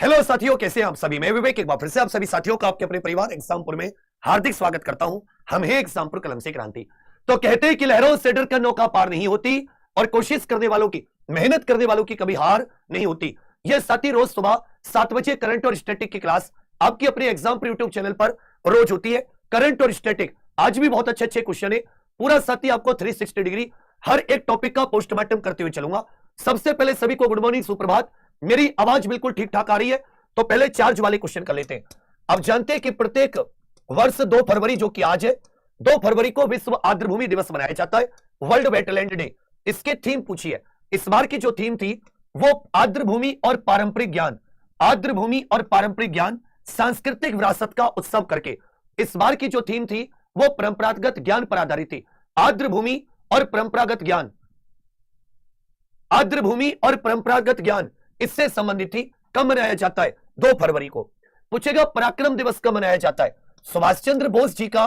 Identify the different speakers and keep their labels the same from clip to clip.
Speaker 1: Hello साथियों, कैसे हैं आप सभी। मैं विवेक एक बार फिर से आप सभी साथियों का आपके अपने परिवार एग्जामपुर में हार्दिक स्वागत करता हूं। हम हैं एग्जामपुर कलम से क्रांति। तो कहते हैं कि लहरों से डरकर नौका पार नहीं होती और कोशिश करने वालों की, मेहनत करने वालों की कभी हार नहीं होती। यह साथी रोज सुबह 7 बजे करंट और स्टैटिक की क्लास आपकी अपने एग्जामपुर यूट्यूब चैनल पर रोज होती है। करंट और स्टैटिक आज भी बहुत अच्छे अच्छे क्वेश्चन है। पूरा साथी आपको 360 डिग्री हर एक टॉपिक का पोस्टमार्टम करते हुए चलूंगा। सबसे पहले सभी को गुड मॉर्निंग, सुप्रभात। मेरी आवाज बिल्कुल ठीक ठाक आ रही है? तो पहले चार्ज वाले क्वेश्चन कर लेते हैं। अब जानते हैं कि प्रत्येक वर्ष 2 फरवरी, जो कि आज है, 2 फरवरी को विश्व आर्द्रभूमि दिवस मनाया जाता है, वर्ल्ड वेटलैंड डे। इसके थीम पूछी है। इस बार की जो थीम थी वो आर्द्रभूमि और पारंपरिक ज्ञान, आर्द्रभूमि और पारंपरिक ज्ञान सांस्कृतिक विरासत का उत्सव करके। इस बार की जो थीम थी वो परंपरागत ज्ञान पर आधारित थी। आर्द्रभूमि और परंपरागत ज्ञान, आर्द्रभूमि और परंपरागत ज्ञान इससे संबंधित थी। कब मनाया जाता है? 2 फरवरी को। पूछेगा पराक्रम दिवस कब मनाया जाता है? सुभाष चंद्र बोस जी का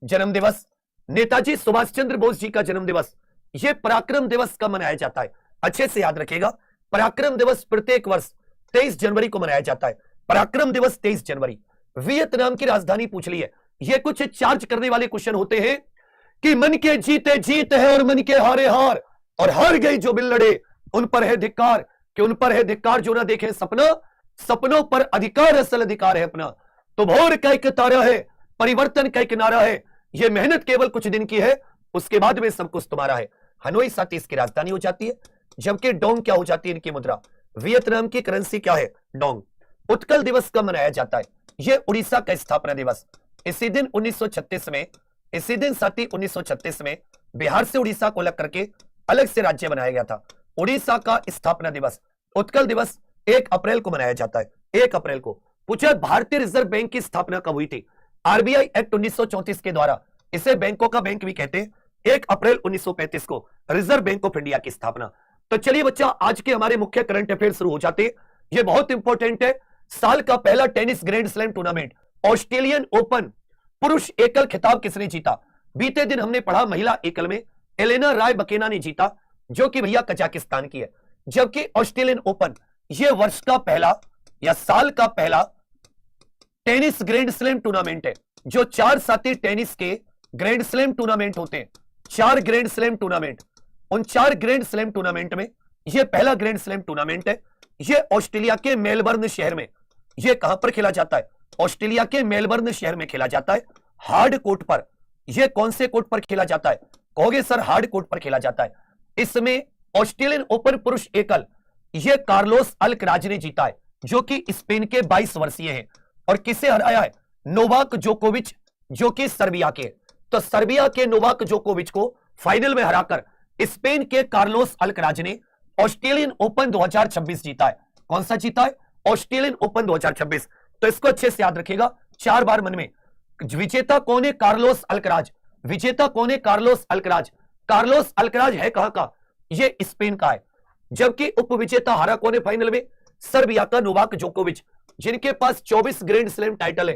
Speaker 1: जन्म दिवस, नेताजी सुभाष चंद्र बोस जी का जन्म दिवस, यह पराक्रम दिवस कब मनाया जाता है? अच्छे से याद रखिएगा, पराक्रम दिवस प्रत्येक वर्ष 23 जनवरी को मनाया जाता है। पराक्रम दिवस 23 जनवरी। वियतनाम की राजधानी पूछ ली है। यह कुछ चार्ज करने वाले क्वेश्चन होते हैं कि मन के जीते जीत है और मन के हारे हार, और हार गई जो बिल लड़े उन पर है धिक्कार, कि उन पर है धिक्कार जो ना देखे सपना, सपनों पर अधिकार असल अधिकार है अपना। तो भोर का एक तारा है, परिवर्तन का एक नारा है, यह मेहनत केवल कुछ दिन की है, उसके बाद में सब कुछ तुम्हारा है। हनोई साथी इसकी राजधानी हो जाती है, जबकि डोंग क्या हो जाती है इनकी मुद्रा। वियतनाम की करेंसी क्या है? डोंग। उत्कल दिवस कब मनाया जाता है? यह उड़ीसा का स्थापना दिवस। इसी दिन 1936 में, इसी दिन साथी 1936 में बिहार से उड़ीसा को अलग करके अलग से राज्य बनाया गया था। उड़ीसा का स्थापना दिवस, उत्कल दिवस 1 अप्रैल को मनाया जाता है। 1 अप्रैल को। पूछा भारतीय रिजर्व बैंक की स्थापना कब हुई थी? आरबीआई एक्ट 1934 के द्वारा, इसे बैंकों का बैंक भी कहते हैं। 1 अप्रैल 1935 को रिजर्व बैंक ऑफ इंडिया की स्थापना। तो चलिए बच्चा, आज के हमारे मुख्य करंट अफेयर शुरू हो जाते हैं। यह बहुत इंपॉर्टेंट है। साल का पहला tennis grand slam tournament Australian open पुरुष एकल खिताब किसने जीता? बीते दिन हमने पढ़ा महिला एकल में एलेना रायबकेना ने जीता, जो कि भैया कजाकिस्तान की है। जबकि ऑस्ट्रेलियन ओपन यह वर्ष का पहला या साल का पहला टेनिस ग्रैंड स्लैम टूर्नामेंट है, जो 4 साथी टेनिस के ग्रैंड स्लैम टूर्नामेंट होते हैं। 4 ग्रैंड स्लैम टूर्नामेंट, उन 4 ग्रैंड स्लैम टूर्नामेंट में यह पहला ग्रैंड स्लैम टूर्नामेंट है। यह ऑस्ट्रेलिया के मेलबर्न शहर में, यह कहां पर खेला जाता है? ऑस्ट्रेलिया के मेलबर्न शहर में खेला जाता है, हार्ड कोर्ट पर। यह कौन से कोर्ट पर खेला जाता है? कहोगे सर हार्ड कोर्ट पर खेला जाता है। इसमें ऑस्ट्रेलियन ओपन पुरुष एकल यह कार्लोस अल्कराज ने जीता है, जो कि स्पेन के 22 वर्षीय हैं। और किसे हराया है? नोवाक जोकोविच, जो कि सर्बिया के। तो सर्बिया के नोवाक जोकोविच को फाइनल में हराकर स्पेन के कार्लोस अल्कराज ने ऑस्ट्रेलियन ओपन 2026 जीता है। कौन सा जीता है? Australian open 2026। तो इसको अच्छे से याद रखिएगा, 4 बार मन में। विजेता कौन है? Carlos Alcaraz. विजेता कौन है? Carlos Alcaraz. कार्लोस अल्कराज है कहां का? ये स्पेन का है। जबकि उपविजेता हारा कौन है फाइनल में? सर्बिया का नोवाक जोकोविच, जिनके पास 24 ग्रैंड स्लैम टाइटल है,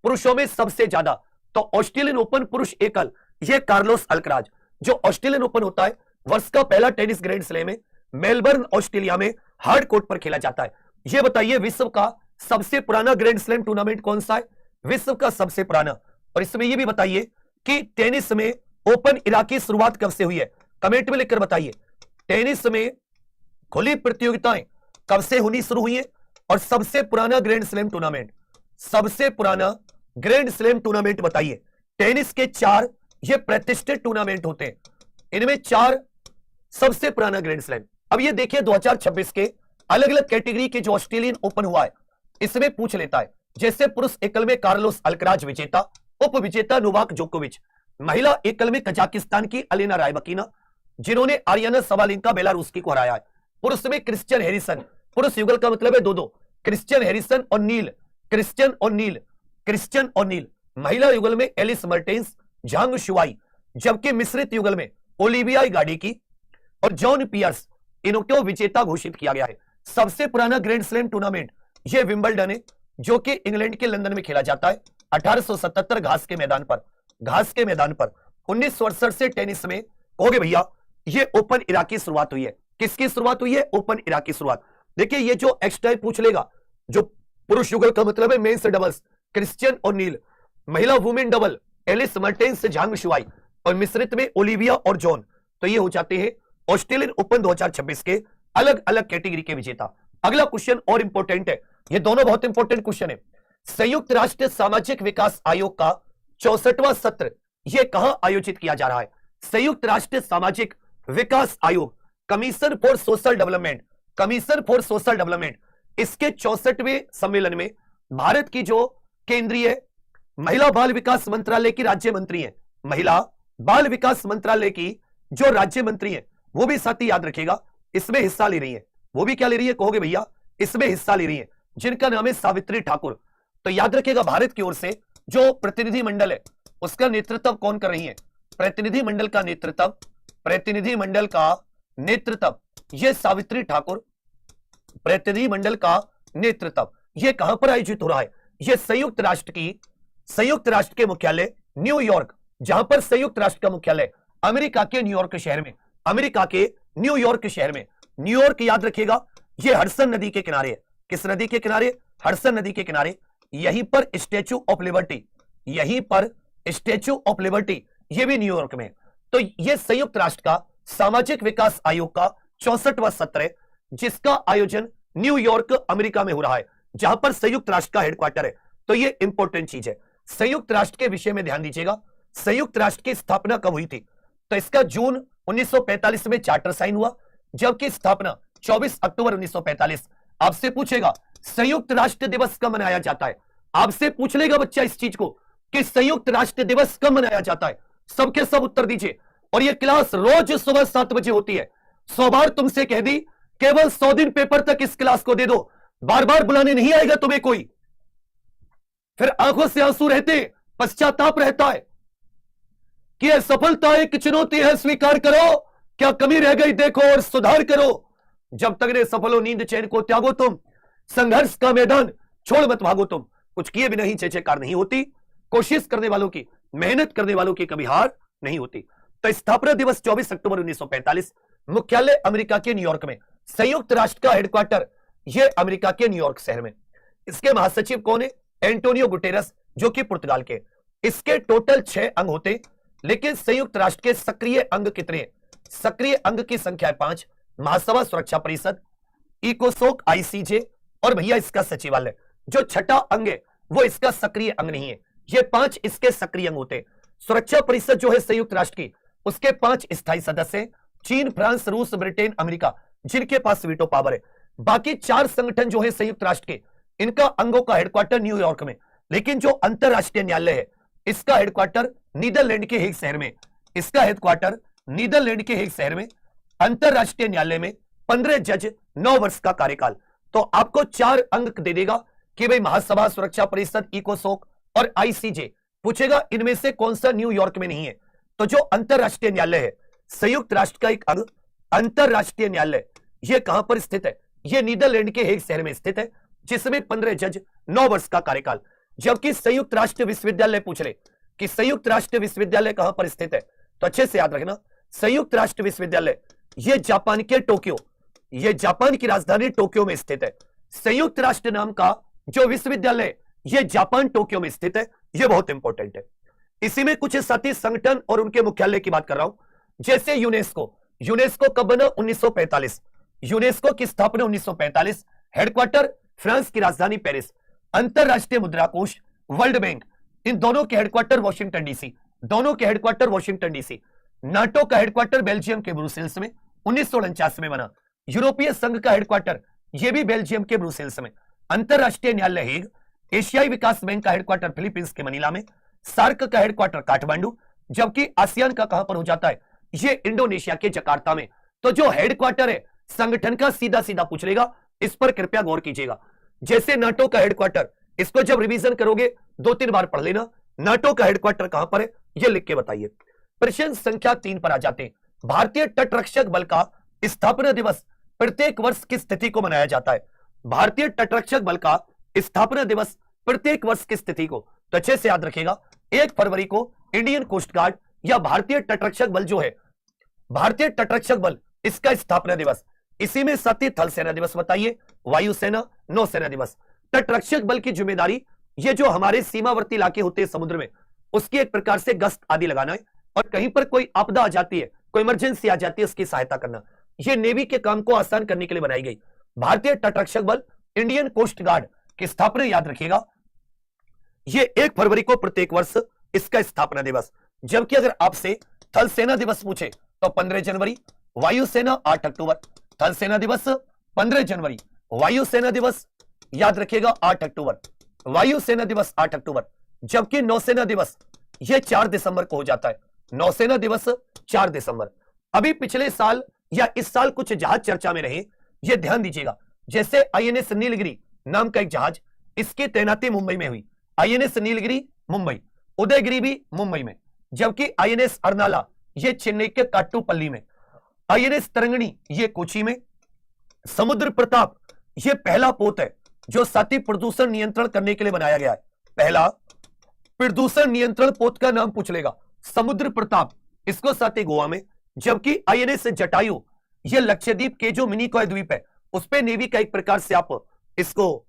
Speaker 1: पुरुषों में सबसे ज्यादा। तो ऑस्ट्रेलियन ओपन पुरुष एकल ये कार्लोस अल्कराज। जो ऑस्ट्रेलियन ओपन होता है, वर्ष का पहला टेनिस ग्रैंड स्लैम है, मेलबर्न ऑस्ट्रेलिया में हार्ड कोर्ट पर खेला जाता है। यह बताइए विश्व का सबसे पुराना ग्रैंड स्लैम टूर्नामेंट कौन सा है? विश्व का सबसे पुराना। और इसमें यह भी बताइए कि टेनिस में ओपन इरा की शुरुआत कब से हुई है? कमेंट में लिखकर बताइए। टेनिस में खुली प्रतियोगिताएं कब से होनी शुरू हुई है? और सबसे पुराना ग्रैंड स्लैम टूर्नामेंट, सबसे पुराना ग्रैंड स्लैम टूर्नामेंट बताइए। टेनिस के 4 ये प्रतिष्ठित टूर्नामेंट होते हैं, इनमें 4 सबसे पुराना ग्रैंड स्लैम। अब ये देखिए 2026 के अलग अलग कैटेगरी के जो ऑस्ट्रेलियन ओपन हुआ है, इसमें पूछ लेता है। जैसे पुरुष एकल में कार्लोस अल्कराज विजेता, उप विजेता नोवाक जोकोविच। महिला एकल में कजाकिस्तान की एलेना रायबकीना, जिन्होंने आरियाना सबालेंका बेलारूस को हराया है। पुरुष में क्रिश्चियन हैरिसन, पुरुष युगल का मतलब है 2-2, क्रिश्चियन हैरिसन और नील, क्रिश्चियन और नील, क्रिश्चियन और नील। महिला युगल में एलिस मर्टेंस, झांग शुआई। जबकि मिश्रित युगल में ओलिविया गाडी की और जॉन पियर्स, इनको विजेता घोषित किया गया है। सबसे पुराना ग्रैंड स्लैम टूर्नामेंट यह विंबलडन है, जो कि इंग्लैंड के लंदन में खेला जाता है 1877 घास के मैदान पर। घास के मैदान पर 1968 से टेनिस में कहोगे भैया ये ओपन इरा की शुरुआत हुई है। किसकी शुरुआत हुई है? ओपन इरा की शुरुआत। देखिए ये जो एक्स्ट्रा पूछ लेगा जो पुरुष युगल का मतलब है मेंस डबल्स, क्रिश्चियन और नील। महिला women double, Elise Mertens, Zhang Shuai, और मिश्रित में ओलिविया और जॉन। तो ये हो जाते हैं ऑस्ट्रेलियन ओपन 2026 के अलग अलग कैटेगरी के विजेता। अगला क्वेश्चन और इंपॉर्टेंट है, ये दोनों बहुत इंपॉर्टेंट क्वेश्चन है। संयुक्त राष्ट्र सामाजिक विकास आयोग का 64वां सत्र ये कहां आयोजित किया जा रहा है? संयुक्त राष्ट्र सामाजिक विकास आयोग, commission for social development, commission for social development, इसके 64वें सम्मेलन में भारत की जो केंद्रीय महिला बाल विकास मंत्रालय की राज्य मंत्री है, महिला बाल विकास मंत्रालय की जो राज्य मंत्री है, वो भी साथी याद रखेगा इसमें हिस्सा ले रही है। वो भी क्या ले रही है कहोगे भैया? इसमें हिस्सा ले रही है, जिनका नाम है सावित्री ठाकुर। तो याद रखेगा भारत की ओर से जो प्रतिनिधि मंडल है उसका नेतृत्व कौन कर रही है? प्रतिनिधि मंडल का नेतृत्व, प्रतिनिधि मंडल का नेतृत्व ये सावित्री ठाकुर। प्रतिनिधि मंडल का नेतृत्व ये कहां पर आयोजित हो रहा है? ये संयुक्त राष्ट्र के मुख्यालय न्यूयॉर्क, जहां पर संयुक्त राष्ट्र का मुख्यालय अमेरिका के न्यूयॉर्क शहर में, अमेरिका के न्यूयॉर्क शहर में। न्यूयॉर्क याद रखिएगा ये हडसन नदी के किनारे है। किस नदी के किनारे? हडसन नदी के किनारे। यहीं पर स्टैच्यू ऑफ लिबर्टी, यहीं पर स्टैच्यू ऑफ लिबर्टी ये भी न्यूयॉर्क में। तो ये संयुक्त राष्ट्र का सामाजिक विकास आयोग का 64वां सत्र है, जिसका आयोजन न्यूयॉर्क अमेरिका में हो रहा है, जहां पर संयुक्त राष्ट्र का हेडक्वार्टर है। तो ये इंपॉर्टेंट चीज है। संयुक्त राष्ट्र के विषय में ध्यान दीजिएगा। संयुक्त राष्ट्र की स्थापना कब हुई थी? तो इसका जून 1945 में चार्टर साइन हुआ, जबकि स्थापना 24 अक्टूबर 1945। आपसे पूछेगा संयुक्त राष्ट्र दिवस कब मनाया जाता है? आपसे पूछ लेगा बच्चा इस चीज को कि संयुक्त राष्ट्र दिवस कब मनाया जाता है। सबके सब उत्तर दीजिए। और यह क्लास रोज सुबह 7 बजे होती है। 100 बार तुमसे कह दी, केवल 100 दिन पेपर तक इस क्लास को दे दो, बार बार बुलाने नहीं आएगा तुम्हें कोई। फिर आंखों से आंसू रहते, पश्चाताप रहता है कि यह सफलता एक चुनौती है, स्वीकार करो, क्या कमी रह गई देखो और सुधार करो। जब तक ने सफल हो नींद चैन को त्यागो तुम, संघर्ष का मैदान छोड़ मत भागो तुम। कुछ किए भी नहीं जयकार नहीं होती, कोशिश करने वालों की, मेहनत करने वालों की कभी हार नहीं होती। तो स्थापना दिवस 24 अक्टूबर 1945, मुख्यालय अमेरिका के न्यूयॉर्क में, संयुक्त राष्ट्र का हेडक्वार्टर यह अमेरिका के न्यूयॉर्क शहर में। इसके महासचिव कौन है? एंटोनियो गुटेरस, जो कि पुर्तगाल के। इसके टोटल 6 अंग होते, लेकिन संयुक्त राष्ट्र के सक्रिय अंग कितने? सक्रिय अंग की संख्या 5। महासभा सुरक्षा परिषद, इकोसोक, आईसीजे, और भैया इसका सचिवालय। जो छठा अंग है वो इसका सक्रिय अंग नहीं है। ये 5 इसके सक्रिय अंग होते। सुरक्षा परिषद जो है संयुक्त राष्ट्र की, उसके 5 स्थायी सदस्य हैं, चीन, फ्रांस, रूस, ब्रिटेन, अमेरिका, जिनके पास वीटो पावर है। बाकी 4 संगठन जो है संयुक्त राष्ट्र के, इनका अंगों का हेडक्वार्टर न्यूयॉर्क में, लेकिन जो अंतरराष्ट्रीय न्यायालय है इसका हेडक्वार्टर नीदरलैंड के हेग शहर में। इसका हेडक्वार्टर नीदरलैंड के हेग शहर में। अंतरराष्ट्रीय न्यायालय में 15 जज, 9 वर्ष का कार्यकाल। तो आपको 4 अंक दे देगा कि भाई महासभा सुरक्षा परिषद, इकोसोक और आईसीजे। पूछेगा इनमें से कौन सा न्यूयॉर्क में नहीं है? तो जो अंतरराष्ट्रीय न्यायालय है संयुक्त राष्ट्र का एक अंग, अंतरराष्ट्रीय न्यायालय, यह कहां पर स्थित है? यह नीदरलैंड के हेग शहर में स्थित है, जिसमें 15 जज, 9 वर्ष का कार्यकाल। जबकि संयुक्त राष्ट्र विश्वविद्यालय पूछ ले कि संयुक्त राष्ट्र विश्वविद्यालय कहां पर स्थित है, तो अच्छे से याद रखना, संयुक्त राष्ट्र विश्वविद्यालय यह जापान के टोक्यो, यह जापान की राजधानी टोक्यो में स्थित है। संयुक्त राष्ट्र नाम का जो विश्वविद्यालय यह जापान टोक्यो में स्थित है, यह बहुत इंपॉर्टेंट है। इसी में कुछ साथी संगठन और उनके मुख्यालय की बात कर रहा हूं। जैसे यूनेस्को, यूनेस्को कब बना? 1945। यूनेस्को की स्थापना 1945, हेडक्वार्टर फ्रांस की राजधानी पेरिस। अंतरराष्ट्रीय मुद्रा कोष, वर्ल्ड बैंक, इन दोनों के हेडक्वार्टर वॉशिंगटन डीसी, दोनों के हेडक्वार्टर वॉशिंगटन डीसी। नाटो का हेडक्वार्टर बेल्जियम के ब्रुसेल्स में 1949 में बना। यूरोपीय संघ का हेडक्वार्टर यह भी बेल्जियम के ब्रुसेल्स में। अंतरराष्ट्रीय न्यायालय हेग। एशियाई विकास बैंक का हेडक्वार्टर फिलीपींस के मनीला में। सार्क का हेडक्वार्टर काठमांडू, जबकि आसियान का कहां पर हो जाता है? ये इंडोनेशिया के जकार्ता में। तो जो हेडक्वार्टर है संगठन का, सीधा सीधा पूछ लेगा, इस पर कृपया गौर कीजिएगा। जैसे नाटो का हेडक्वार्टर, इसको जब रिवीजन करोगे 2-3 बार पढ़ लेना, नाटो का हेडक्वार्टर कहां पर है यह लिख के बताइए। प्रश्न संख्या 3 पर आ जाते हैं। भारतीय तटरक्षक बल का स्थापना दिवस प्रत्येक वर्ष किस तिथि को मनाया जाता है? भारतीय तटरक्षक बल का स्थापना दिवस प्रत्येक वर्ष की तिथि को, तो अच्छे से याद रखेगा, 1 फरवरी को इंडियन कोस्ट गार्ड या भारतीय तटरक्षक बल जो है, भारतीय तटरक्षक बल, इसका स्थापना दिवस। इसी में साथी थल सेना दिवस बताइए, वायुसेना, नौसेना दिवस। तटरक्षक बल की जिम्मेदारी ये जो हमारे सीमावर्ती इलाके होते हैं समुद्र में, उसकी एक प्रकार से गश्त आदि लगाना है, और कहीं पर कोई आपदा आ जाती है, कोई इमरजेंसी आ जाती है, उसकी सहायता करना। ये नेवी के काम को आसान करने के लिए बनाई गई भारतीय तटरक्षक बल, इंडियन कोस्ट गार्ड की स्थापना याद रखिएगा, ये 1 फरवरी को प्रत्येक वर्ष इसका स्थापना दिवस। जबकि अगर आपसे थल सेना दिवस पूछे तो 15 जनवरी, वायुसेना 8 अक्टूबर। थल सेना दिवस 15 जनवरी, वायुसेना दिवस याद रखिएगा 8 अक्टूबर, वायुसेना दिवस 8 अक्टूबर। जबकि नौसेना दिवस यह 4 दिसंबर को हो जाता है, नौसेना दिवस 4 दिसंबर। अभी पिछले साल या इस साल कुछ जहाज चर्चा में रहे, यह ध्यान दीजिएगा। जैसे आईएनएस नीलगिरी नाम का एक जहाज, इसकी तैनाती मुंबई में हुई। आईएनएस नीलगिरी मुंबई, उदयगिरी भी मुंबई में। जबकि आईएनएस अर्नाला ये चेन्नई के काट्टुपल्ली में, आईएनएस तरंगिणी ये कोची में। समुद्र प्रताप ये पहला पोत है जो साथी प्रदूषण नियंत्रण करने के लिए बनाया गया है। पहला प्रदूषण नियंत्रण पोत का नाम पूछ लेगा, समुद्र प्रताप, इसको साथी गोवा में। जबकि आईएनएस जटायु ये लक्षद्वीप के जो मिनी कोय द्वीप है उस पे नेवी का एक प्रकार से आप इसको।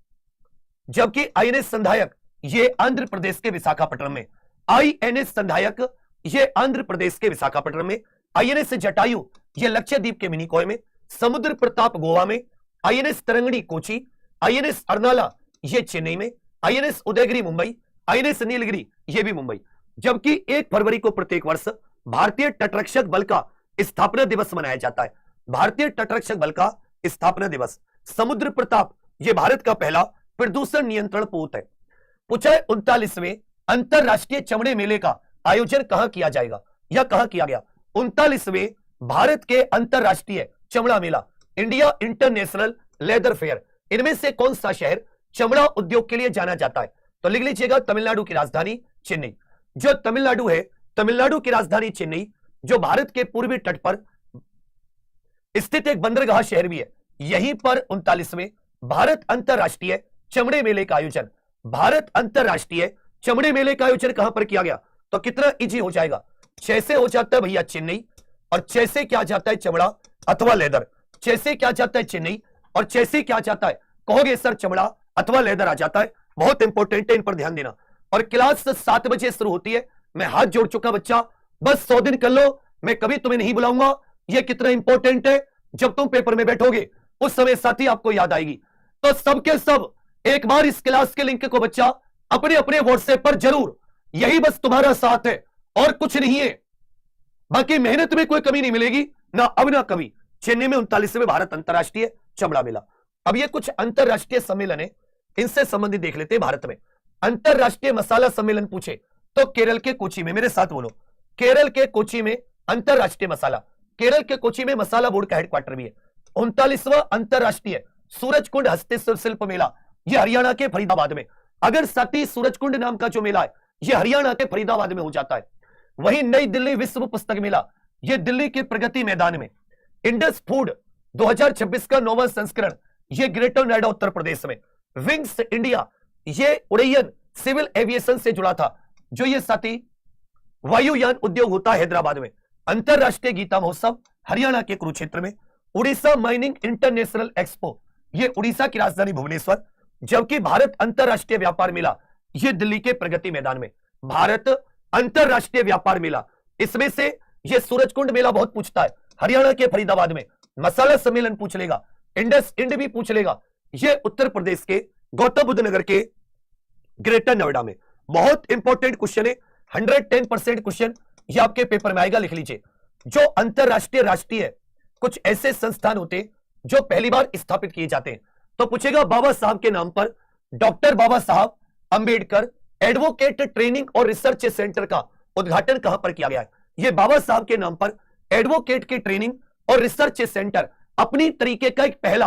Speaker 1: जबकि आईएनएस संधायक ये आंध्र प्रदेश के विशाखापट्टनम में, आईएनएस संधायक ये आंध्र प्रदेश के विशाखापट्टनम में, आईएनएस जटायु ये लक्षद्वीप के मिनी कोय में, समुद्र प्रताप गोवा में, आईएनएस तरंगिणी कोची, आईएनएस अर्नाला ये चेन्नई में, आईएनएस उदयगिरी मुंबई, आईएनएस नीलगिरी ये भी मुंबई। जबकि 1 फरवरी को प्रत्येक वर्ष भारतीय तटरक्षक बल का स्थापना दिवस मनाया जाता है। भारतीय तटरक्षक बल का स्थापना दिवस। समुद्र प्रताप ये भारत का पहला प्रदूषण नियंत्रण पोत है। पूछा है 39वें अंतरराष्ट्रीय चमड़े मेले का आयोजन कहां किया जाएगा या कहां किया गया। 39वें भारत के अंतरराष्ट्रीय चमड़ा मेला, इंडिया इंटरनेशनल लेदर फेयर, इनमें से कौन सा शहर चमड़ा उद्योग के लिए जाना जाता है? तो लिख लीजिएगा तमिलनाडु की राजधानी चेन्नई। जो तमिलनाडु है, तमिलनाडु की राजधानी चेन्नई, जो भारत के पूर्वी तट पर स्थित एक बंदरगाह शहर भी है। यहीं पर 39वें भारत अंतरराष्ट्रीय चमड़े मेले का आयोजन, भारत अंतरराष्ट्रीय चमड़े मेले का आयोजन कहां पर किया गया? तो कितना इजी हो जाएगा, 6 से हो जाता है भैया चेन्नई, और 6 से क्या जाता है चमड़ा अथवा लेदर, 6 से क्या जाता है चेन्नई, और 6 से क्या जाता है कहोगे सर चमड़ा अथवा लेदर आ जाता है। बहुत इंपॉर्टेंट है, इन पर ध्यान देना। और क्लास 7 बजे शुरू होती है। मैं हाथ जोड़ चुका बच्चा, बस 100 दिन कर लो, मैं कभी तुम्हें नहीं बुलाऊंगा। यह कितना इंपॉर्टेंट है, जब तुम पेपर में बैठोगे उस समय साथी आपको याद आएगी। तो सबके सब एक बार इस क्लास के लिंक को बच्चा अपने अपने व्हाट्सएप पर जरूर, यही बस तुम्हारा साथ है और कुछ नहीं है। बाकी मेहनत में कोई कमी नहीं मिलेगी, ना अब ना कभी। चेन्नई में 39वें भारत अंतरराष्ट्रीय चमड़ा मेला। अब ये कुछ अंतरराष्ट्रीय सम्मेलन है, इनसे संबंधित देख लेते हैं। भारत में अंतरराष्ट्रीय मसाला सम्मेलन पूछे तो केरल के कोची में, मेरे साथ बोलो, केरल के कोची में अंतरराष्ट्रीय मसाला, केरल के कोची में मसाला बोर्ड का हेडक्वार्टर भी है। 39वां अंतरराष्ट्रीय सूरजकुंड हस्तशिल्प मेला, यह हरियाणा के फरीदाबाद में। अगर साथी सूरजकुंड नाम का जो मेला है यह हरियाणा के फरीदाबाद में हो जाता है। वहीं नई दिल्ली विश्व पुस्तक मेला, यह दिल्ली के प्रगति मैदान में। इंडस फूड 2026 का 9वां संस्करण, यह ग्रेटर नोएडा उत्तर प्रदेश में। विंग्स इंडिया, यह उड़ैयन सिविल एविएशन से जुड़ा था, जो ये साथी वायुयान उद्योग होता है हैदराबाद में। अंतरराष्ट्रीय गीता महोत्सव हरियाणा के कुरुक्षेत्र में। उड़ीसा माइनिंग इंटरनेशनल एक्सपो, यह उड़ीसा की राजधानी भुवनेश्वर। जबकि भारत अंतरराष्ट्रीय व्यापार मेला, यह दिल्ली के प्रगति मैदान में। भारत अंतरराष्ट्रीय व्यापार मेला, इसमें से यह सूरजकुंड मेला बहुत पूछता है, हरियाणा के फरीदाबाद में। मसाला सम्मेलन पूछ लेगा, इंडस इंड भी पूछ लेगा, यह उत्तर प्रदेश के गौतम बुद्ध नगर के ग्रेटर नोएडा में। बहुत इंपॉर्टेंट क्वेश्चन है, 110% क्वेश्चन ये आपके पेपर में आएगा, लिख लीजिए। जो अंतरराष्ट्रीय राष्ट्रीय कुछ ऐसे संस्थान होते हैं जो पहली बार स्थापित किए जाते हैं, तो पूछेगा बाबा साहब के नाम पर डॉक्टर बाबा साहब अंबेडकर एडवोकेट ट्रेनिंग और रिसर्च सेंटर का उद्घाटन कहां पर किया गया है? यह बाबा साहब के नाम पर एडवोकेट की ट्रेनिंग और रिसर्च सेंटर अपनी तरीके का एक पहला,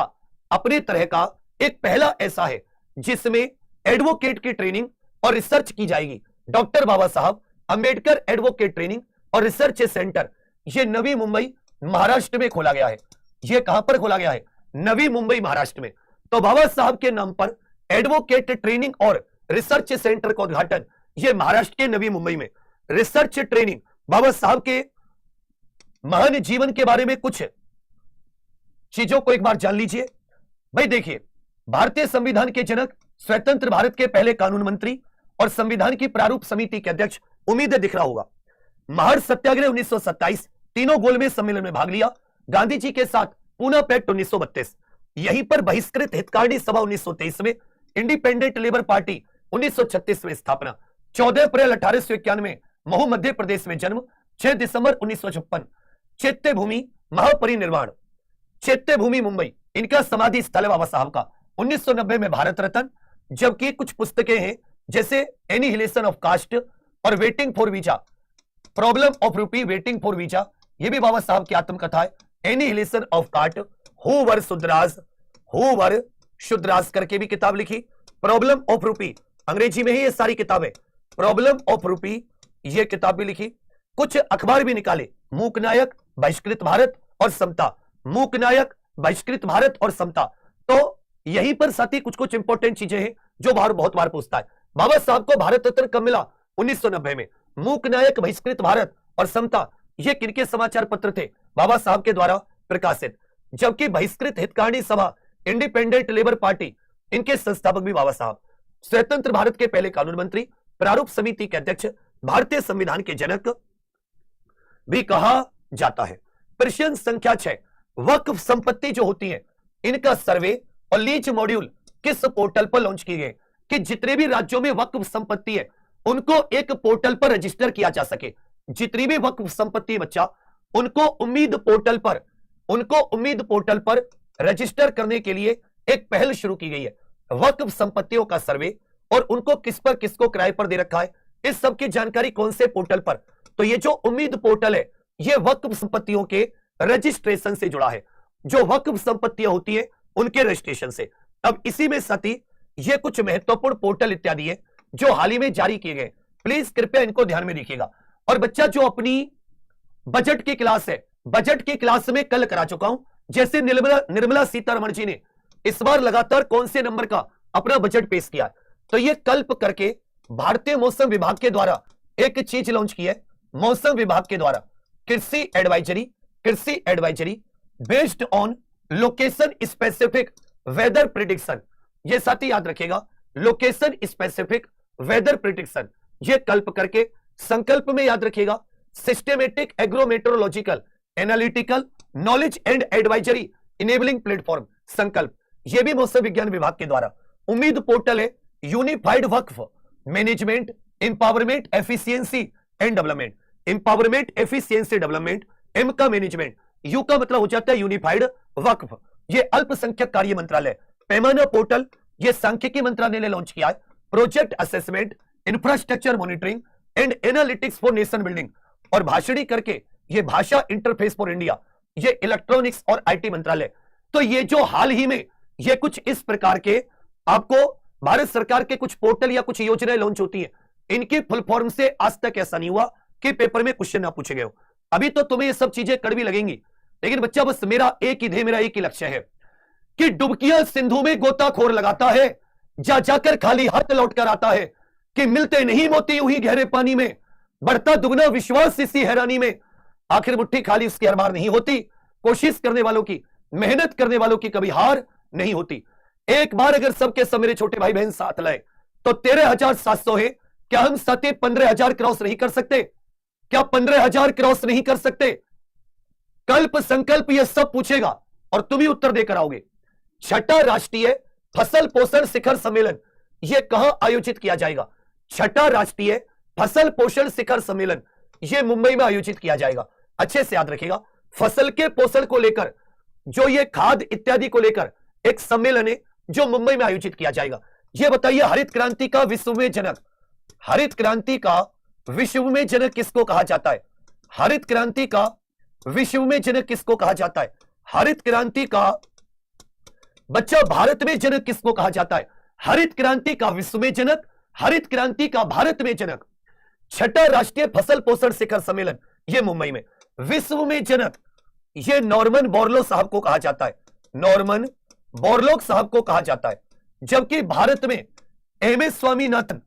Speaker 1: अपने तरह का एक पहला ऐसा है जिसमें एडवोकेट की ट्रेनिंग और रिसर्च की जाएगी। डॉक्टर बाबा साहब अंबेडकर एडवोकेट ट्रेनिंग और रिसर्च सेंटर, यह नवी मुंबई महाराष्ट्र में खोला गया है। यह कहां पर खोला गया है? नवी मुंबई महाराष्ट्र में। तो बाबा साहब के नाम पर एडवोकेट ट्रेनिंग और रिसर्च सेंटर का उद्घाटन यह महाराष्ट्र के नवी मुंबई में। रिसर्च ट्रेनिंग, बाबा साहब के महान जीवन के बारे में कुछ चीजों को एक बार जान लीजिए। भाई देखिए, भारतीय संविधान के जनक स्वतंत्र भारत के पहले कानून मंत्री और संविधान की प्रारूप समिति के अध्यक्ष उम्मीद दिख रहा होगा। महार सत्याग्रह 1927, तीनों गोलमेज सम्मेलन में भाग लिया, गांधी जी के साथ पूना पैक्ट 1932, यहीं पर बहिष्कृत हितकारिणी सभा 1923 में, इंडिपेंडेंट लेबर पार्टी 1936 में स्थापना, 14 अप्रैल 1891 महू मध्य प्रदेश में जन्म, 6 दिसंबर 1956 चैत्य भूमि महापरिनिर्वाण, चैत्य भूमि मुंबई इनका समाधि स्थल है बाबा साहब का। 1990 में भारत रत्न, जबकि कुछ पुस्तकें हैं जैसे एनिहिलेशन ऑफ कास्ट और waiting for visa, problem of rupee waiting for visa, ये भी बाबा साहब की आत्मकथा है। Annihilation of caste, who were Shudras करके भी किताब लिखी। प्रॉब्लम ऑफ रूपी अंग्रेजी में ही ये सारी किताबें, प्रॉब्लम ऑफ रूपी ये किताब भी लिखी। कुछ अखबार भी निकाले, मूकनायक, बहिष्कृत भारत और समता, मूकनायक, बहिष्कृत भारत और समता। तो यहीं पर साथी कुछ कुछ इंपॉर्टेंट चीजें हैं जो बाहर बहुत बार पूछता है, बाबा साहब को भारत रत्न कब मिला? 1990 में। मूकनायक, बहिष्कृत भारत और समता ये किनके समाचार पत्र थे? बाबा साहब के द्वारा प्रकाशित। जबकि बहिष्कृत हितकारिणी सभा, इंडिपेंडेंट लेबर पार्टी, इनके संस्थापक भी बाबा साहब, स्वतंत्र भारत के पहले कानून मंत्री, प्रारूप समिति के अध्यक्ष, भारतीय संविधान के जनक भी कहा जाता है। प्रश्न संख्या 6, वक्फ संपत्ति जो होती है इनका सर्वे और लीज मॉड्यूल किस पोर्टल पर लॉन्च किए गए कि जितने भी राज्यों में वक्फ संपत्ति है उनको एक पोर्टल पर रजिस्टर किया जा सके। जितनी भी वक्फ संपत्ति बच्चा उनको उम्मीद पोर्टल पर रजिस्टर करने के लिए एक पहल शुरू की गई है। वक्फ संपत्तियों का सर्वे और उनको किसको किराए पर दे रखा है, इस सब की जानकारी कौन से पोर्टल पर? तो ये जो उम्मीद पोर्टल है ये वक्फ संपत्तियों के रजिस्ट्रेशन से जुड़ा है, जो वक्फ संपत्तियां होती है उनके रजिस्ट्रेशन से। अब इसी में साथी ये कुछ महत्वपूर्ण पोर्टल इत्यादि है जो हाल ही में जारी किए गए, प्लीज कृपया इनको ध्यान में रखिएगा। और बच्चा जो अपनी बजट की क्लास है, बजट की क्लास में कल करा चुका हूं, जैसे निर्मला सीतारमण जी ने इस बार लगातार कौन से नंबर का अपना बजट पेश किया, तो ये कल्प करके भारतीय मौसम विभाग के द्वारा एक चीज लॉन्च की है। मौसम विभाग के द्वारा कृषि advisory based on location specific weather prediction, ये साथी याद रखेगा, लोकेशन स्पेसिफिक वेदर प्रिडिक्शन, ये कल्प करके संकल्प में याद रखिएगा, systematic एग्रोमेट्रोलॉजिकल analytical knowledge and advisory enabling platform संकल्प, ये भी मौसम विज्ञान विभाग के द्वारा। उम्मीद पोर्टल है unified Waqf management empowerment efficiency and development, empowerment efficiency development, M का मैनेजमेंट, यू का मतलब हो जाता है यूनिफाइड वक्फ, ये अल्पसंख्यक कार्य मंत्रालय। पैमाना पोर्टल ये सांख्यिकी मंत्रालय ने लॉन्च किया है। Project assessment, infrastructure monitoring and analytics for nation building, और भाषणी करके ये भाषा इंटरफेस फॉर इंडिया, ये इलेक्ट्रॉनिक्स और आईटी मंत्रालय। तो ये जो हाल ही में ये कुछ इस प्रकार के आपको भारत सरकार के कुछ पोर्टल या कुछ योजनाएं लॉन्च होती है, इनकी फुल फॉर्म से आज तक ऐसा नहीं हुआ कि पेपर में क्वेश्चन ना पूछे गए हो। अभी तो तुम्हें ये सब चीजें कड़वी लगेंगी, लेकिन बच्चा बस मेरा एक ही ध्येय, मेरा एक ही लक्ष्य है कि डुबकियां सिंधु में गोताखोर लगाता है, जाकर खाली हाथ लौट कर आता है, कि मिलते नहीं मोती यूं ही गहरे पानी में, बढ़ता दुगना विश्वास इसी हैरानी में, आखिर मुट्ठी खाली उसकी हर बार नहीं होती, कोशिश करने वालों की, मेहनत करने वालों की कभी हार नहीं होती। एक बार अगर सबके सब मेरे छोटे भाई बहन साथ लाए तो 13,700 है, क्या हम साथी 15,000 क्रॉस नहीं कर सकते? क्या 15,000 क्रॉस नहीं कर सकते? कल्प संकल्प ये सब पूछेगा और तुम ही उत्तर देकर आओगे। छठा राष्ट्रीय फसल पोषण शिखर सम्मेलन ये कहां आयोजित किया जाएगा? छठा राष्ट्रीय फसल पोषण शिखर सम्मेलन ये मुंबई में आयोजित किया जाएगा। अच्छे से याद रखिएगा, फसल के पोषण को लेकर, जो ये खाद इत्यादि को लेकर एक सम्मेलन है जो मुंबई में आयोजित किया जाएगा। ये बताइए, हरित क्रांति का विश्व में जनक, हरित क्रांति का विश्व में जनक किसको कहा जाता है? हरित क्रांति का विश्व में जनक किसको कहा जाता है? हरित क्रांति का बच्चा भारत में जनक किसको कहा जाता है? हरित क्रांति का विश्व में जनक, हरित क्रांति का भारत में जनक। छठा राष्ट्रीय फसल पोषण शिखर सम्मेलन ये मुंबई में। विश्व में जनक ये नॉर्मन बोरलॉग साहब को कहा जाता है, नॉर्मन बोरलॉग साहब को कहा जाता है। जबकि भारत में एमएस स्वामीनाथन,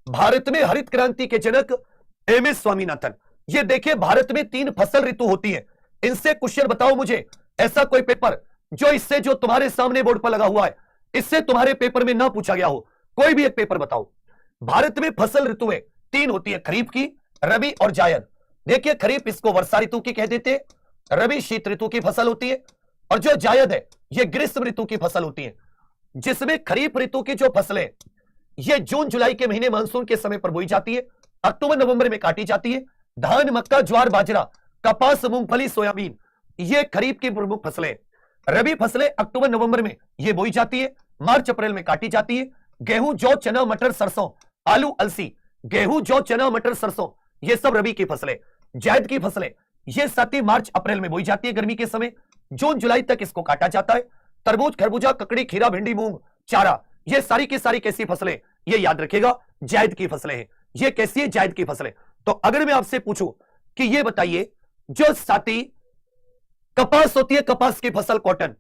Speaker 1: भारत में हरित क्रांति के जनक एमएस स्वामीनाथन। ये देखिए, भारत में 3 फसल ऋतु होती है। इनसे क्वेश्चन बताओ मुझे, ऐसा कोई पेपर जो इससे, जो तुम्हारे सामने बोर्ड पर लगा हुआ है, इससे तुम्हारे पेपर में ना पूछा गया हो, कोई भी एक पेपर बताओ। भारत में फसल ऋतुएं 3 होती है, खरीफ की, रबी और जायद। देखिए खरीफ इसको वर्षा ऋतु की कह देते हैं, रबी शीत ऋतु की फसल होती है, और जो जायद है ये ग्रीष्म ऋतु की फसल होती है। जिसमें खरीफ ऋतु की जो फसलें ये जून जुलाई के महीने मानसून के समय पर बोई जाती है, अक्टूबर नवंबर में काटी जाती है। धान, मक्का, ज्वार, बाजरा, कपास, मूंगफली, सोयाबीन ये खरीफ की प्रमुख फसलें। रबी फसलें अक्टूबर नवंबर में ये बोई जाती है, मार्च अप्रैल में काटी जाती है। गेहूं, जौ, चना, मटर, सरसों, आलू, अलसी, गेहूं, जौ, चना, मटर, सरसों ये सब रबी की फसलें। जायद की फसलें ये 7 मार्च अप्रैल में बोई जाती है, गर्मी के समय, जून जुलाई तक इसको काटा जाता है। तरबूज, खरबूजा, ककड़ी, खीरा, भिंडी, मूंग, चारा ये सारी की सारी कैसी फसलें, ये याद रखिएगा जायद की फसलें हैं। ये कैसी है? जायद की फसलें। तो अगर मैं आपसे पूछूं कि ये बताइए जो साथी कपास होती है, कपास की फसल कॉटन,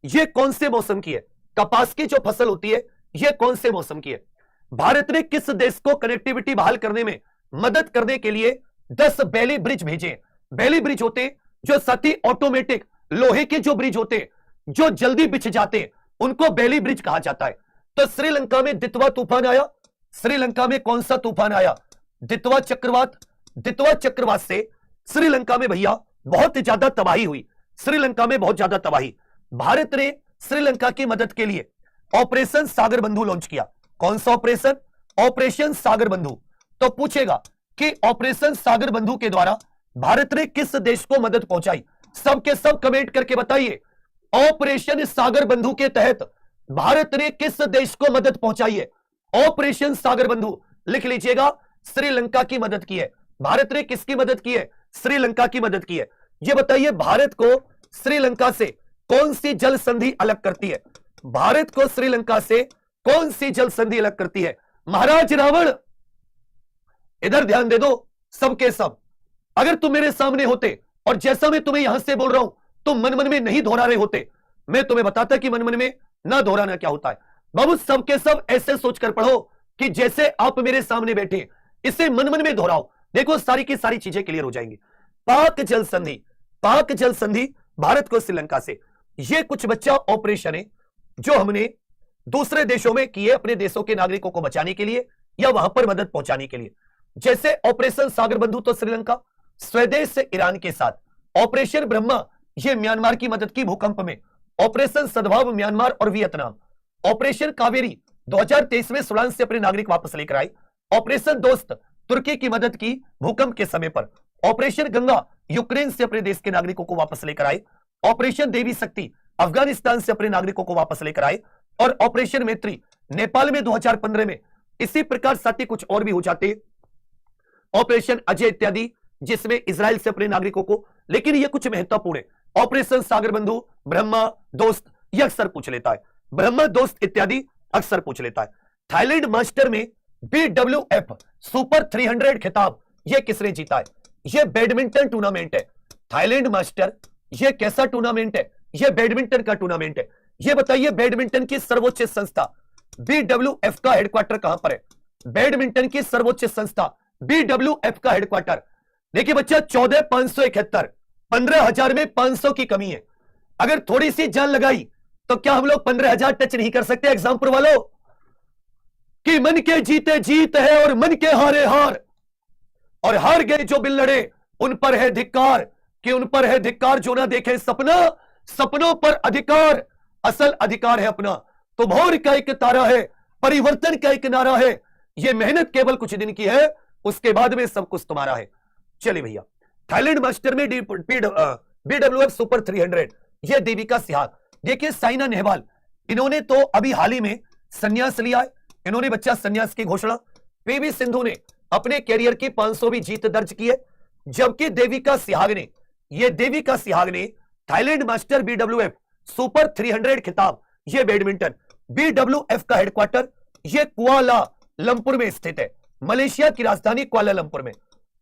Speaker 1: ये कौन से मौसम की है? कपास की जो फसल होती है ये कौन से मौसम की है? भारत ने किस देश को कनेक्टिविटी बहाल करने में मदद करने के लिए 10 बेली ब्रिज भेजे? बेली ब्रिज होते हैं जो साथी ऑटोमेटिक लोहे के जो ब्रिज होते हैं जो जल्दी बिछ जाते हैं, उनको बेली ब्रिज कहा जाता है। तो श्रीलंका में दितवा तूफान आया। श्रीलंका में कौन सा तूफान आया? दितवा चक्रवात। दितवा चक्रवात से श्रीलंका में भैया बहुत ज्यादा तबाही हुई, श्रीलंका में बहुत ज्यादा तबाही। भारत ने श्रीलंका की मदद के लिए ऑपरेशन सागर बंधु लॉन्च किया। कौन सा ऑपरेशन? ऑपरेशन सागर बंधु। तो पूछेगा कि ऑपरेशन सागर बंधु के द्वारा भारत ने किस देश को मदद पहुंचाई? सबके सब कमेंट करके बताइए, ऑपरेशन सागर बंधु के तहत भारत ने किस देश को मदद पहुंचाई है? ऑपरेशन सागर बंधु लिख लीजिएगा, श्रीलंका की मदद की है। भारत ने किसकी मदद की है? श्रीलंका की मदद की है। यह बताइए भारत को श्रीलंका से कौन सी जल संधि अलग करती है? भारत को श्रीलंका से कौन सी जल संधि अलग करती है? महाराज रावण, इधर ध्यान दे दो सबके सब। अगर तुम मेरे सामने होते और जैसा मैं तुम्हें यहां से बोल रहा हूं तुम मन मन में नहीं दोहरा रहे होते, मैं तुम्हें बताता कि मन मन में ना दोहराना क्या होता है। बाबू सबके सब ऐसे सोचकर पढ़ो कि जैसे आप मेरे सामने बैठे, इसे मन मन में दोहराओ, देखो सारी की सारी चीजें क्लियर हो जाएंगी। पाक जल संधि, पाक जल संधि भारत को श्रीलंका से, ये कुछ बच्चा ऑपरेशन है जो हमने दूसरे देशों में किए अपने देशों के नागरिकों को बचाने के लिए या वहां पर मदद पहुंचाने के लिए। जैसे ऑपरेशन सागर बंधु तो श्रीलंका, स्वदेश से ईरान के साथ, ऑपरेशन ब्रह्मा ये म्यांमार की मदद की भूकंप में, ऑपरेशन सद्भाव म्यांमार और वियतनाम, ऑपरेशन कावेरी 2023 में सूडान से अपने नागरिक वापस लेकर आई, ऑपरेशन दोस्त तुर्की की मदद की भूकंप के समय पर, ऑपरेशन गंगा यूक्रेन से अपने देश के नागरिकों को वापस लेकर आए, ऑपरेशन देवी शक्ति अफगानिस्तान से अपने नागरिकों को वापस लेकर आए, और ऑपरेशन मैत्री नेपाल में 2015 में। इसी प्रकार साथी कुछ और भी हो जाते, ऑपरेशन अजय इत्यादि जिसमें इजराइल से अपने नागरिकों को, लेकिन ये कुछ महत्वपूर्ण है। ऑपरेशन सागर बंधु, ब्रह्मा, दोस्त ये अक्सर पूछ लेता है, ब्रह्मा, दोस्त इत्यादि अक्सर पूछ लेता है। थाईलैंड मास्टर में BWF सुपर 300 खिताब ये किसने जीता है? ये बैडमिंटन टूर्नामेंट है। थाईलैंड मास्टर ये कैसा टूर्नामेंट है? ये बैडमिंटन का टूर्नामेंट है। ये बताइए बैडमिंटन की सर्वोच्च संस्था BWF का हेडक्वार्टर कहां पर है? बैडमिंटन की सर्वोच्च संस्था BWF का हेडक्वार्टर, देखिए बच्चा 14,571, 15,000 में 500 की कमी है। अगर थोड़ी सी जान लगाई तो क्या हम लोग 15,000 टच नहीं कर सकते? एग्जाम्पल वालों कि मन के जीते जीत है और मन के हारे हार, और हार गए जो बिल लड़े उन पर है धिक्कार, कि उन पर है धिक्कार जो ना देखे सपना, सपनों पर अधिकार, असल अधिकार है अपना। तो भोर का एक तारा है, परिवर्तन का एक नारा है, ये मेहनत केवल कुछ दिन की है, उसके बाद में सब कुछ तुम्हारा है। चलिए भैया, थाईलैंड मास्टर में BWF सुपर 300 ये देविका सिहाग। देखिए साइना नेहवाल, इन्होंने तो अभी हाल ही में संन्यास लिया है, इन्होंने बच्चा संन्यास की घोषणा। पीवी सिंधु ने अपने कैरियर की 500वीं जीत दर्ज की है, जबकि देविका सिहाग ने, ये देविका सिहाग ने थाईलैंड मास्टर BWF सुपर 300 खिताब, ये बैडमिंटन, BWF का हेडक्वार्टर ये कुआला लंपुर में स्थित है, मलेशिया की राजधानी कुआलालंपुर में,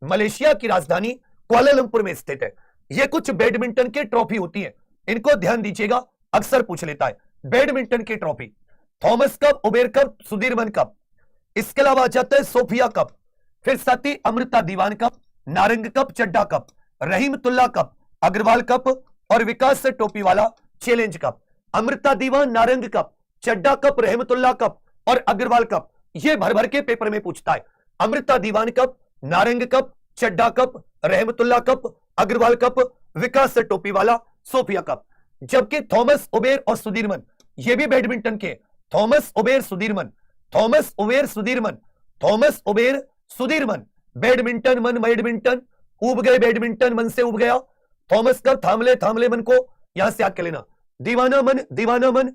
Speaker 1: मलेशिया की राजधानी कुआलालंपुर में स्थित है। ये कुछ बैडमिंटन की ट्रॉफी होती है, इनको ध्यान दीजिएगा, अक्सर पूछ लेता है बैडमिंटन की trophy. Thomas cup, Uber cup, Sudirman cup, इसके अलावा आ जाता है सोफिया कप, फिर साथ ही Amrita Diwan cup, Narang cup, Chadha cup, Rahimtulla cup, Agarwal cup और विकास से टोपी वाला challenge cup. Amrita Diwan, Narang cup, Chadha cup, Rahmatullah cup और अग्रवाल कप, ये भर भर के पेपर में पूछता है। Amrita Diwan cup, Narang cup, Chadha cup, Rahmatullah cup, Agarwal cup, विकास टोपी वाला, सोफिया कप। जबकि थॉमस उबेर और सुधीरमन, ये भी बैडमिंटन के, Thomas Uber Sudirman, Thomas Uber Sudirman, Thomas Uber Sudirman, badminton मन बैडमिंटन, उब गए बैडमिंटन मन से उब गया। थॉमस कप, थामले थामले मन को यहां से आके लेना। दीवाना मन,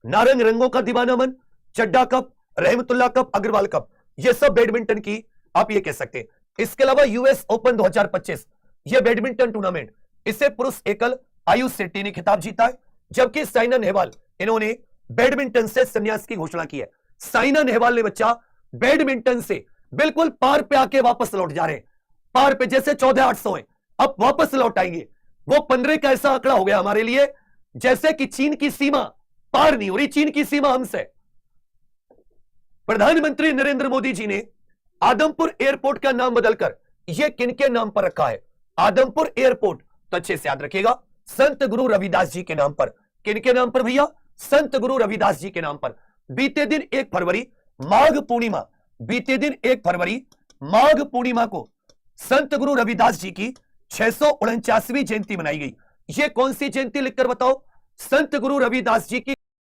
Speaker 1: नारंग रंगों का दीवाना मन, चड्डा cup, Rahmatullah cup, Agarwal cup, ये सब बैडमिंटन की आप ये कह सकते हैं। इसके अलावा यूएस ओपन 2025, यह बैडमिंटन टूर्नामेंट, इसे पुरुष एकल आयुष शेट्टी ने खिताब जीता है। जबकि साइना नेहवाल, इन्होंने बैडमिंटन से संन्यास की घोषणा की है। साइना नेहवाल ने बच्चा बैडमिंटन से बिल्कुल पार पे आके वापस लौट जा रहे हैं। पार पे जैसे 14,800 है, अब वापस लौट आएंगे। वो 15 का ऐसा आंकड़ा हो गया हमारे लिए जैसे कि चीन की सीमा पार नहीं हो रही, चीन की सीमा हमसे। प्रधानमंत्री नरेंद्र मोदी जी ने आदमपुर एयरपोर्ट का नाम बदलकर यह किनके नाम पर रखा है? आदमपुर एयरपोर्ट तो अच्छे से याद रखिएगा, संत गुरु रविदास जी के नाम पर। किनके नाम पर भैया? संत गुरु रविदास जी के नाम पर। बीते दिन 1 फरवरी माघ पूर्णिमा, बीते दिन 1 फरवरी माघ पूर्णिमा को संत गुरु रविदास जी की 649वीं जयंती मनाई गई। ये कौन सी जयंती लिखकर बताओ? संत गुरु रविदास जी की